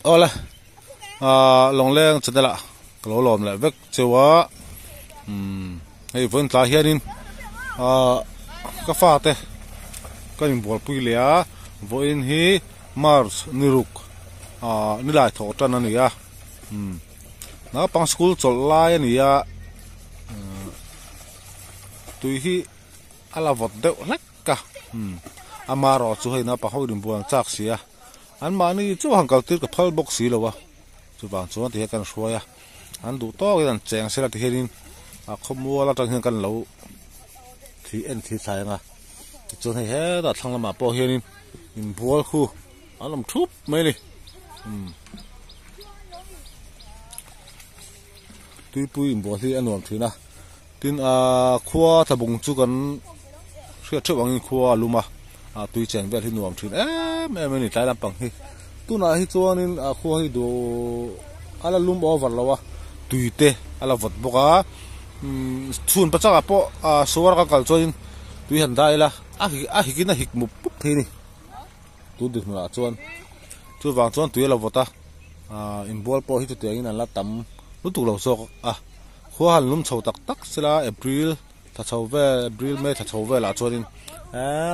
Ola long leng chadala kalo lom la vek chewa hei von tla hianin ka fa te kan bol pui lea voin hi mars niruk nilai tho tan ani ya na pang school chol lai ani ya tui hi ala vot deuh hlekka amaro chu hei na pa horin buang chak sia an mani chu hangkal tir ka phal box si lowa chu bang chuan ti kan hruaya an du to kan cheng sela ti herin a khomwala tang hian kan lo thi en thi thainga chu hei he da thanglama po hianin in bual khu alam thup mai ni tui pui in bual hi anuam thina tin khua thabung chu kan ria thewangin khua luma tui cheng vel hi nuam thin em ni tlai lampang hi tuna hi chuanin khua hi do ala lum over lawa tuite ala vot boka chun pachaka po suwar ka kal choin tui han daila a hikina hikmu pup thini tu dik na chuan chu wang chuan tui la vota in bol po hi tu tengin an la tam lutuk lo sok khua han lum chho tak tak sela april tha chho ve april me tha chho ve la chuanin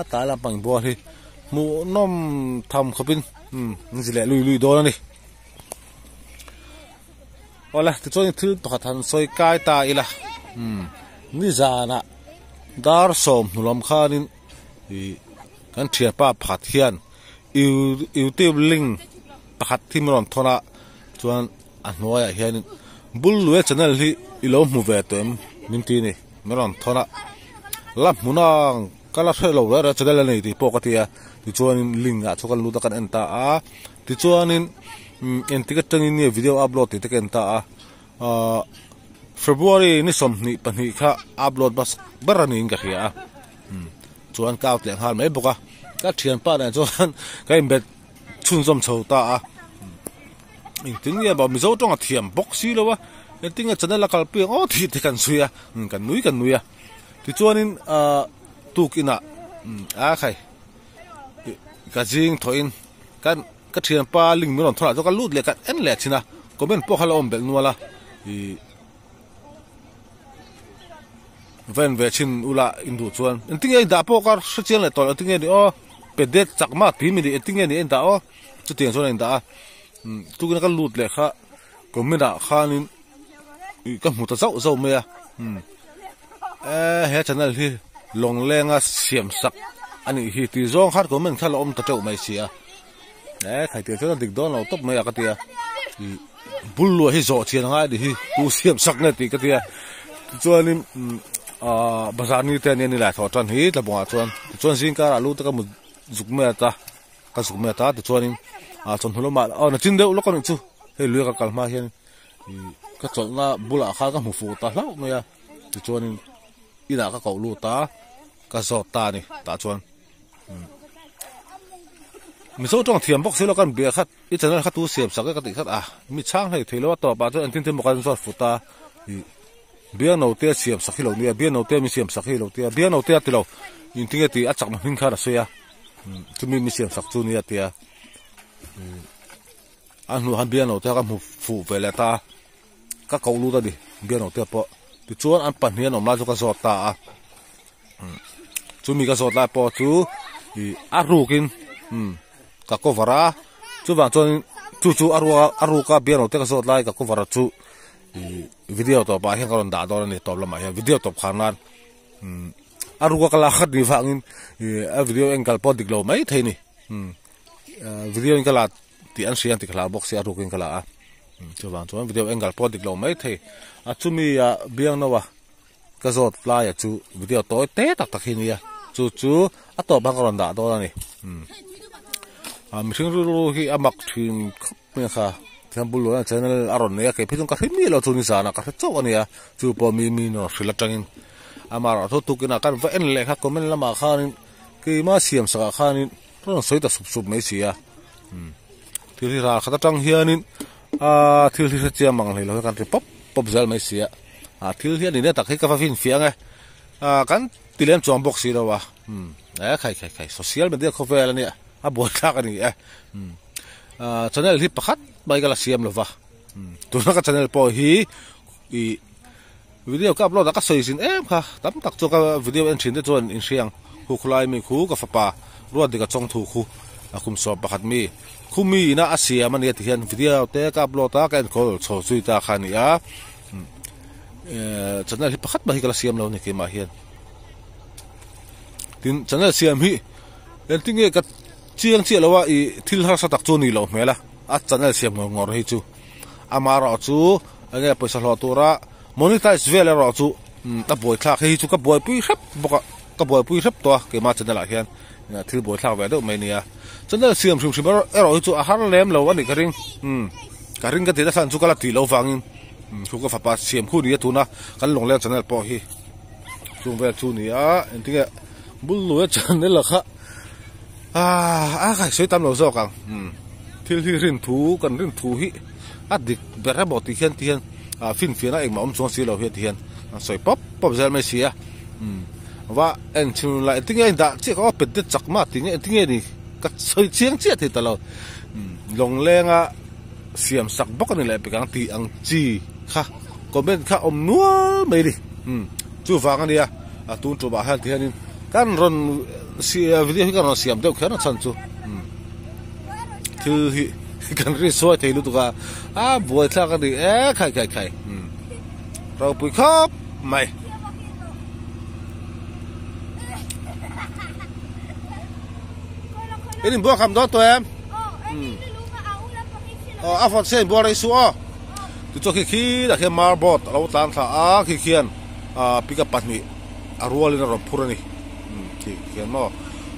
ta lampang bo hi mu nom tham khopin zile lui do ni ola ti chuan thil pakhat han soi kai ta ila ni zana dar som nulam khanin i kan thia pa phat hian youtube link pakhat thimron thona chuan a hnuaya hianin bulwe channel hi ilo mu ve tem min ti ni meron thona la munang kala thelo ra channel nei ti pokatia ti chuanin link a chokan lu ta kan enta ti chuanin entiket tangin ni video upload ti teken ta February ni som ni pani kha upload bas barani inga khia chuan kaut leng hal mai boka ka thian pa na chuan ka imbet chun som chho ta tin ya ba mi zo tong a thiam box si lowa tinga channel la kal pi thi te kan suya kan nuya ti chuanin tukina khai ka jing thoin kan ka thian pa ling mi ron thola to ka lut le kan en le china comment po khala om bel nuala i ven ve chin ula indu chuan entinge da po kar schian le tol entinge ni pedet chakma pi mi ni entinge ni en da chu tiang chuan en da tu gina ka lut le kha komena khanin ka mu ta zau me he channel hi long lenga siam sak ani hi ti zong khat komen khala om ta teu mai sia khai te chuan dik don lo top me ka tia bullo hi zo chian nga di hi tu siam sak na ti ka tia chuanin bazar ni te ni la thotan hi la bonga chuan zin ka alu ta ka mu zukme ta ti chuanin chon holo ma na chin deu lo kon chu he lu ka kalma hian ka chol na bula kha ka mu fu ta lau me ya ti chuanin ina ka ko lu ta ka zo ta ni ta chuan mi so tong thiam box lo kan bia khat I channel khat tu siam sak ka ti khat mi chang hai thelo to ba chu an tin mo kan so futa bia no te siam sak lo ni bia no te mi siam sak lo te bia no te ti lo in tinga ti achak ma hin kha ra so ya tu mi siam sak chu ni atia an nu han bia no te ka mu fu vela ta ka ko lu ta di bia no te po ti chuan an pan hian om la chu ka zo ta chu mi ka zo la po chu a rukin ka kovara chu wang chu aru ka bia no te ka zo lai ka kovara chu video to ba hian karon da do ni top lama hian video top khanan aru ka kala khat ni wangin a video engkal po diklo mai theini video engkala ti an sian ti khala box ya ru kin kala chu wang video engkal po diklo mai thei a chumi ya biang nawa ka zot la ya chu video to te tak tak hin ya chu a to ba karon da do ni mi thing ru hi amak thin khop me kha thambul lo channel aron ne ke phitun ka himi lo chuni sana ka chaw ania chu po mi no sila tangin amara tho tukina kan va en le kha comment lama khanin ki ma siam sa khanin ron soi ta sup mai sia thil ra khata tang hianin thil hi chia mang le lo kan ri pop zal mai sia thil hian ni ne tak hi ka fa fin fiang kan tilen chom box si lo wa khai social media ko vel ani a bol thak ani channel hi pakhat mai gala siam lova tuna ka channel po hi I video ka upload ka soisin kha tam tak chu ka video en thin te chuan in siang hu khulai mi khu ka fapa ruat dika chong thu khu akum so pakhat mi khumi ina asia mania ti hian video te ka upload ta kan khol cho chui ta khania channel hi pakhat mai gala siam lo ni ke ma hian tin channel siam hi en tinge ka chiang chi lawa I thil har sa tak chu ni lo mela a channel siam ngor hi chu amara chu anga paisa lo tura monetize vele ro chu ta boy thak hi chu ka boy pui hrap boka ka boy pui hrap to ke ma channel a hian na thil boy thak ve do mai nia channel siam shim ro chu a har lem lo ani ka ring ka te da san chu kala ti lo wangin chu ka fa pa siam khu ni tu na kan long le channel po hi chu ve chu ni a entinge bul lo channel la kha kai soi tam lo zo kang thil hi rin thu kan rin thu hi adik bera bo ti hian fin fina ek ma chong si lo he ti hian soi pop zel mai sia wa en chu la tinge da che ko pet de chak ma tinge ni ka soi chiang che ti ta lo long lenga siam sak bok ni le pe kang ti ang chi kha comment kha nual mai di chu wang ania tu chu ba han ti hian kan ron si video hi kan siam deuh khana chan chu thil hi kan ri so thei lu tu ka boi thla ka di khai rau pui khop mai ini bo kham do to em afot sen bo rai su tu cho khi da khe marbot lo tan tha khi khian pick up patni arwal in ro phurani khian mo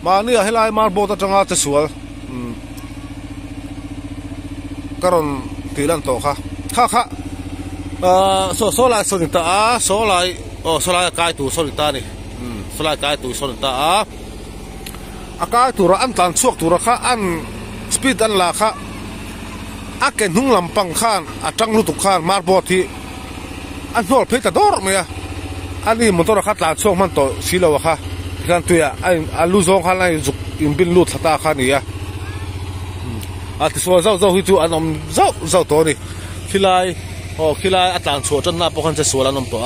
ma ni helai marbot atanga cha sual karon tilan to kha so lai so ta so lai kai tu so ta ni so lai kai tu so ta akai tu ra an tan chuak tu ra kha an speed an la kha aken hung lampang khan atang lu tu khan marbot hi an hol pheta dor me ani motor kha tla chuak man to silo kha kan tu ya ai lu zong khan lai juk in bin lu thata kha ni ya ti so zau hi chu anom zau to ni khilai atlan chu chan na pokhan che suala nom to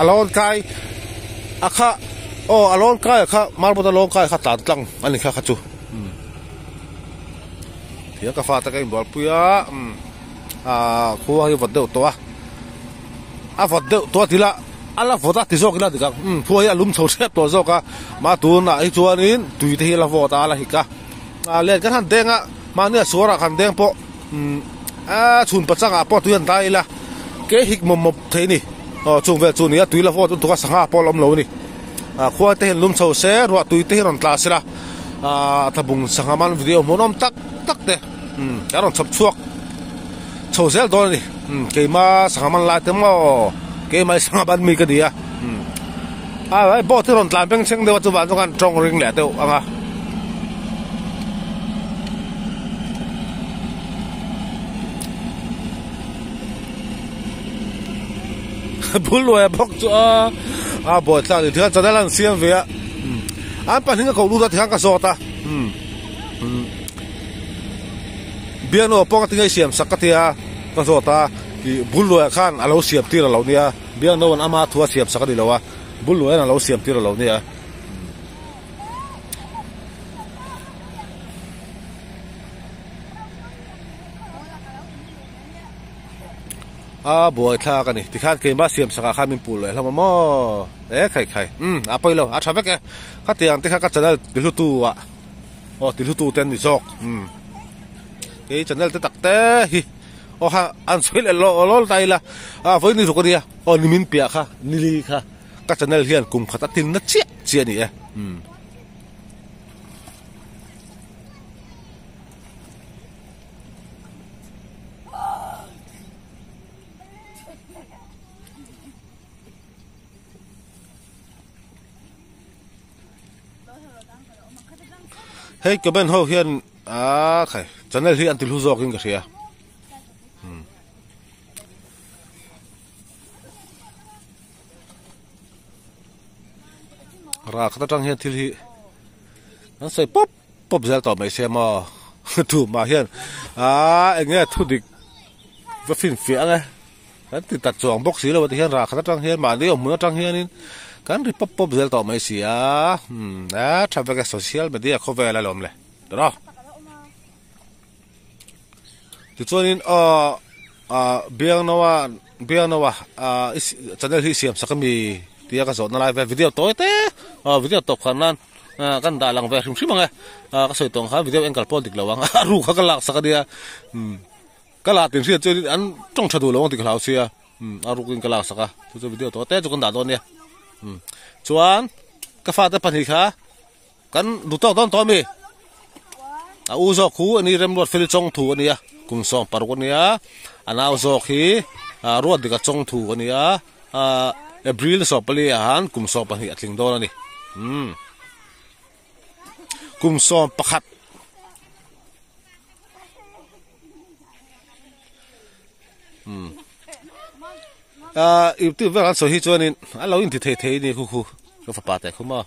alon kai akha alon kai kha marbot alon kai kha tan tlang ani kha chu thia ka fa ta kai bol puya khuwa hi vot deu to vot deu to tila ala vota ti zok la dikang khuwa hi alum chho sep to zoka ma tu na hi chuanin tui te hi la vota la hi ka len kan han denga ma ne suara kan deng po chun pachanga po tu yan dai la ke hik mom theini chung ve chu ni tui la vot tu ka sanga po lom lo ni khuwa te lum chho se ro tui te ron tla sira thabung sanga man video monom tak te karon chop chuak chho sel do ni ke ma sanga man la te mo ke mai sanga ban mi ka dia ai bo te ron tlan peng cheng de wa chu ban kan trong ring le teu anga bul lo bok chu bo tla ni thia chana lan siam ve an pa hinga ko lu da thang ka so ta biano pong tingai siam sakatia ka so ta ki bul lo khan alo siam ti lo nia biano an ama thua siam sakadi lo wa bul lo an alo siam ti lo nia boi tha ka ni ti khan ke ma siam saka khamin pul le hlama mo khai apoi lo a thavek kha tiang ti kha ka channel tilu tu wa tilu tu ten ni sok ke channel te tak te hi ha an soil lo tai la voi ni ru ko dia ni min pia kha ni li kha ka channel hian kum khata tin na chia ni hey comment ho hian khai channel hi antil hu zokin ka ria ra khata tang hian thil hi an sei pop zel to mai se ma thu mà hiền anh nghe thu địch với phim phía nghe cái thì đặt chuồng bốc xí là vậy hiền ra khát trăng hiền mà đi ở mưa trăng hiền nên cái thì pop pop giờ tao mấy xí tham gia cái social media không về lại làm lại đó thì cho nên biang nawa channel hi siam sakami tia ka zot na live video toy te video top khanan kan da lang ve hrim hrim anga ka soi tong kha video engkal pol dik lawang ru kha kalak sakadia kala tin sia choi an tong thadu lawang dik hlau sia aru kin kalak saka chu video to te chu kan da don ne chuan ka fa ta pani kha kan du to don to mi u zo khu ani rem lot fel chong thu ania kum som par ko nia anau zo khi ruat dik chong thu ania April so pali han kum so pan hi atling don ani kum so pakhat itu veran so hi chuanin alo in thi thei ni khu ka fa pa te khuma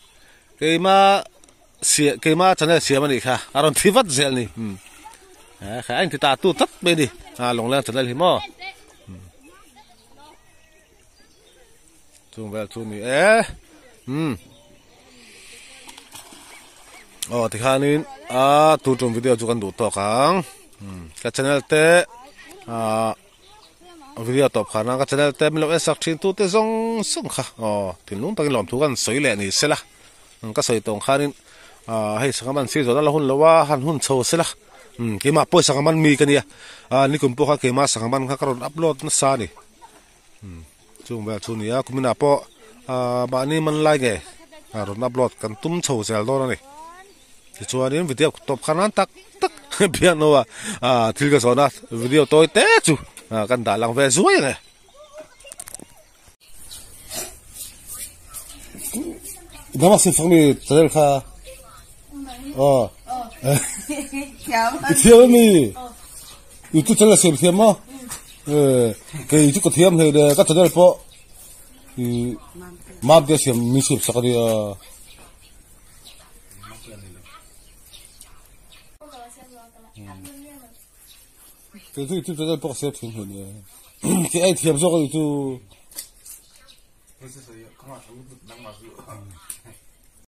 keima channel siam ani kha aron thivat zel ni kha anh thì ta tu thất bên đi lòng lên channel hi mo chung về chung ni thì kha nín tu chung video chu kan du to kang cái channel te video top khana ka channel te milo esak thin tu te zong song kha tin lung takin lom thu kan soi le ni sela ka soi tong khanin hei sangaman si zo la hun lawa han hun cho sela kema po sangaman mi kania ni kum po kha kema sangaman kha karon upload na sa ni chung ba chu nia kumina po ba ni man lai ge ron upload kan tum cho sel do ni ti chuanin video top khanan tak piano thil ka zona video toy te chu kan da lang ve zuai nge nama sin phangni channel kha thiam mi youtube channel sem thiam ma cái youtube có thiam hay de ka channel po map de sem mi sip sakadi cái youtube channel po sem thiam hay cái ai thiam zo cái youtube